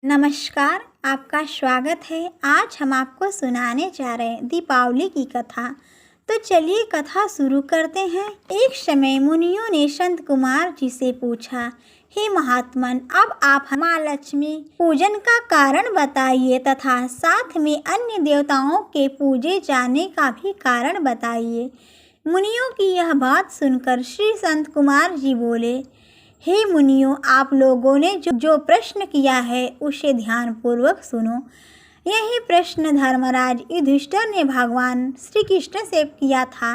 नमस्कार, आपका स्वागत है। आज हम आपको सुनाने जा रहे हैं दीपावली की कथा। तो चलिए कथा शुरू करते हैं। एक समय मुनियों ने संत कुमार जी से पूछा, हे महात्मन, अब आप माँ लक्ष्मी पूजन का कारण बताइए तथा साथ में अन्य देवताओं के पूजे जाने का भी कारण बताइए। मुनियों की यह बात सुनकर श्री संत कुमार जी बोले, हे मुनियों, आप लोगों ने जो प्रश्न किया है उसे ध्यानपूर्वक सुनो। यही प्रश्न धर्मराज युधिष्ठिर ने भगवान श्री कृष्ण से किया था।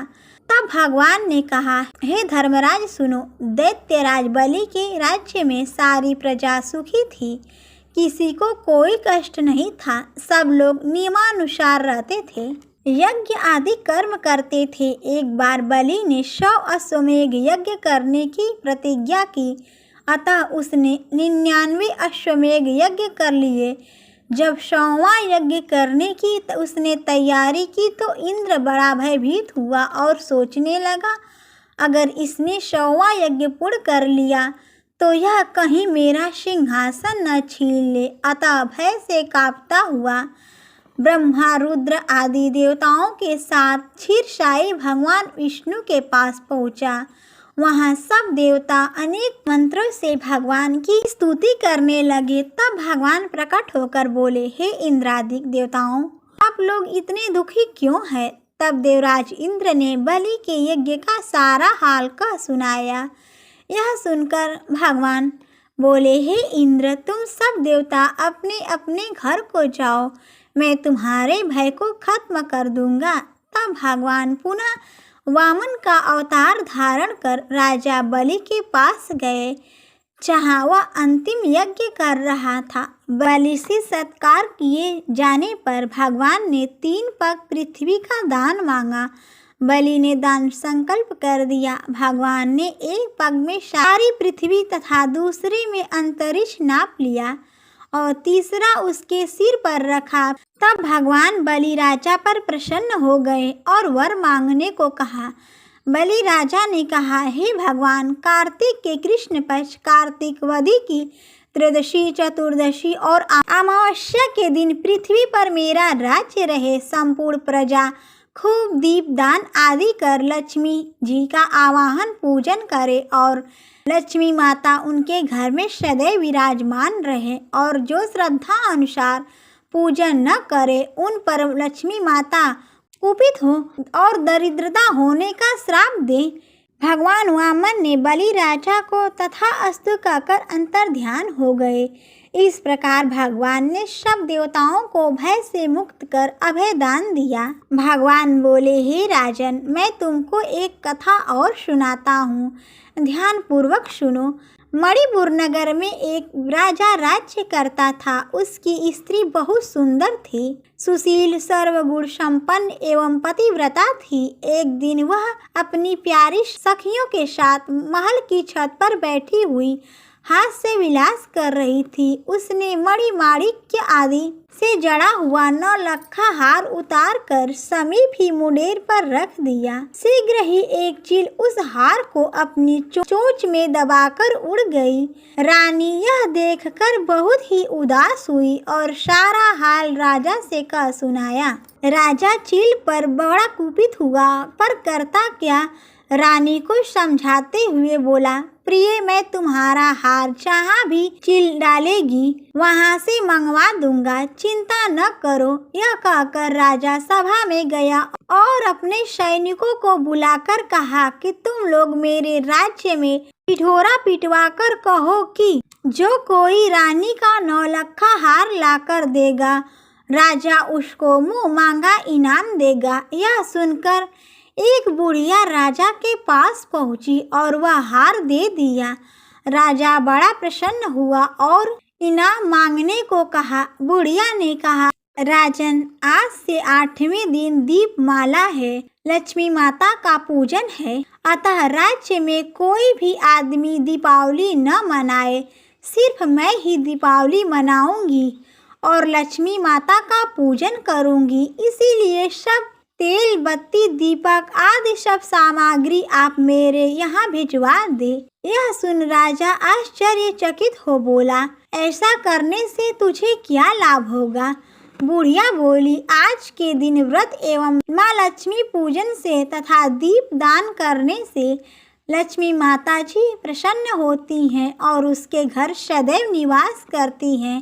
तब भगवान ने कहा, हे धर्मराज सुनो, दैत्यराज बलि के राज्य में सारी प्रजा सुखी थी, किसी को कोई कष्ट नहीं था, सब लोग नियमानुसार रहते थे, यज्ञ आदि कर्म करते थे। एक बार बलि ने 100 अश्वमेध यज्ञ करने की प्रतिज्ञा की, अतः उसने 99 अश्वमेध यज्ञ कर लिए। जब 100वां यज्ञ करने की उसने तैयारी की तो इंद्र बड़ा भयभीत हुआ और सोचने लगा, अगर इसने 100वां यज्ञ पूर्ण कर लिया तो यह कहीं मेरा सिंहासन न छीन ले। अतः भय से कांपता हुआ ब्रह्मा, रुद्र आदि देवताओं के साथ क्षीरसाई भगवान विष्णु के पास पहुंचा। वहां सब देवता अनेक मंत्रों से भगवान की स्तुति करने लगे। तब भगवान प्रकट होकर बोले, हे इंद्रादि देवताओं, आप लोग इतने दुखी क्यों हैं? तब देवराज इंद्र ने बलि के यज्ञ का सारा हाल कह सुनाया। यह सुनकर भगवान बोले, हे इंद्र, तुम सब देवता अपने अपने घर को जाओ, मैं तुम्हारे भय को खत्म कर दूंगा। तब भगवान पुनः वामन का अवतार धारण कर राजा बलि के पास गए, जहाँ वह अंतिम यज्ञ कर रहा था। बलि से सत्कार किए जाने पर भगवान ने 3 पग पृथ्वी का दान मांगा। बलि ने दान संकल्प कर दिया। भगवान ने एक पग में सारी पृथ्वी तथा दूसरे में अंतरिक्ष नाप लिया और तीसरा उसके सिर पर रखा। तब भगवान बलि राजा पर प्रसन्न हो गए और वर मांगने को कहा। बलि राजा ने कहा, हे भगवान, कार्तिक के कृष्ण पक्ष कार्तिक वदी की त्रयोदशी, चतुर्दशी और अमावस्या के दिन पृथ्वी पर मेरा राज्य रहे। संपूर्ण प्रजा खूब दीपदान आदि कर लक्ष्मी जी का आवाहन पूजन करे और लक्ष्मी माता उनके घर में सदैव विराजमान रहे, और जो श्रद्धा अनुसार पूजन न करे उन पर लक्ष्मी माता कुपित हो और दरिद्रता होने का श्राप दे। भगवान वामन ने बलि राजा को तथा अस्तु कहकर अंतर ध्यान हो गए। इस प्रकार भगवान ने सब देवताओं को भय से मुक्त कर अभय दान दिया। भगवान बोले, हे राजन, मैं तुमको एक कथा और सुनाता हूँ, ध्यान पूर्वक सुनो। मणिपुर नगर में एक राजा राज्य करता था। उसकी स्त्री बहुत सुंदर थी, सुशील, सर्वगुण संपन्न एवं पतिव्रता थी। एक दिन वह अपनी प्यारी सखियों के साथ महल की छत पर बैठी हुई हाथ से विलास कर रही थी। उसने मणि माणिक्य आदि से जड़ा हुआ 9 लखा हार उतार कर समीप ही मुंडेर पर रख दिया। शीघ्र ही एक चील उस हार को अपनी चोंच में दबाकर उड़ गई। रानी यह देखकर बहुत ही उदास हुई और सारा हाल राजा से कह सुनाया। राजा चील पर बड़ा कुपित हुआ, पर करता क्या? रानी को समझाते हुए बोला, प्रिय, मैं तुम्हारा हार जहाँ भी चील डालेगी वहाँ से मंगवा दूंगा, चिंता न करो। यह कहकर राजा सभा में गया और अपने सैनिकों को बुलाकर कहा कि तुम लोग मेरे राज्य में पिठोरा पिटवा कर कहो कि जो कोई रानी का 9 लखा हार लाकर देगा, राजा उसको मुँह मांगा इनाम देगा। यह सुनकर एक बुढ़िया राजा के पास पहुंची और वह हार दे दिया। राजा बड़ा प्रसन्न हुआ और इनाम मांगने को कहा। बुढ़िया ने कहा, राजन, आज से 8वें दिन दीपमाला है, लक्ष्मी माता का पूजन है, अतः राज्य में कोई भी आदमी दीपावली न मनाए, सिर्फ मैं ही दीपावली मनाऊंगी और लक्ष्मी माता का पूजन करूंगी। इसीलिए सब तेल, बत्ती, दीपक आदि सब सामग्री आप मेरे यहाँ भिजवा दे। यह सुन राजा आश्चर्यचकित हो बोला, ऐसा करने से तुझे क्या लाभ होगा? बुढ़िया बोली, आज के दिन व्रत एवं माँ लक्ष्मी पूजन से तथा दीप दान करने से लक्ष्मी माता जी प्रसन्न होती हैं और उसके घर सदैव निवास करती हैं।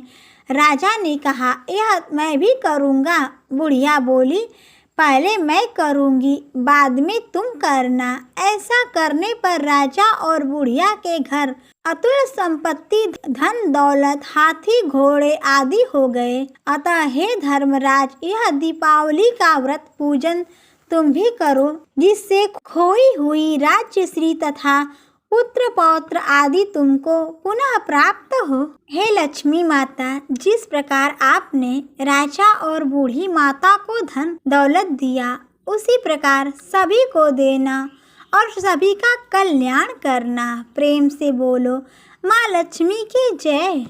राजा ने कहा, यह मैं भी करूँगा। बुढ़िया बोली, पहले मैं करूँगी, बाद में तुम करना। ऐसा करने पर राजा और बुढ़िया के घर अतुल संपत्ति, धन दौलत, हाथी घोड़े आदि हो गए। अतः हे धर्मराज, यह दीपावली का व्रत पूजन तुम भी करो, जिससे खोई हुई राज्यश्री तथा पुत्र पौत्र आदि तुमको पुनः प्राप्त हो। हे लक्ष्मी माता, जिस प्रकार आपने राजा और बूढ़ी माता को धन दौलत दिया, उसी प्रकार सभी को देना और सभी का कल्याण करना। प्रेम से बोलो, माँ लक्ष्मी की जय।